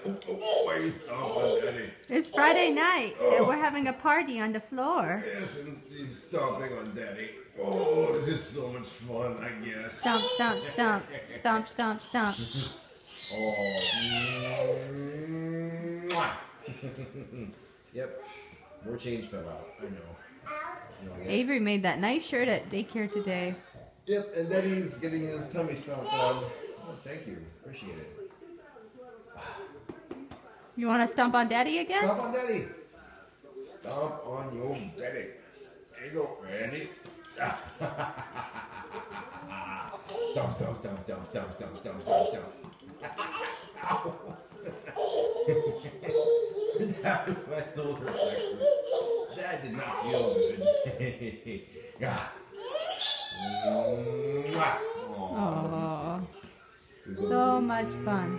Why are you stomping, Daddy? It's Friday night and we're having a party on the floor. Yes, and he's stomping on Daddy. Oh, this is so much fun, I guess. Stomp, stomp, stomp. Stomp, stomp, stomp. Oh. Mwah. Yep. More change fell out. I know. Avery made that nice shirt at daycare today. Yep, and then he's getting his tummy stomped on. Oh, thank you. Appreciate it. You want to stomp on Daddy again? Stomp on Daddy. Stomp on your Daddy. There you go, Randy. Stomp, stomp, stomp, stomp, stomp, stomp, stomp, stomp, stomp. That was my solar plexus. That did not feel good. Oh, so much fun.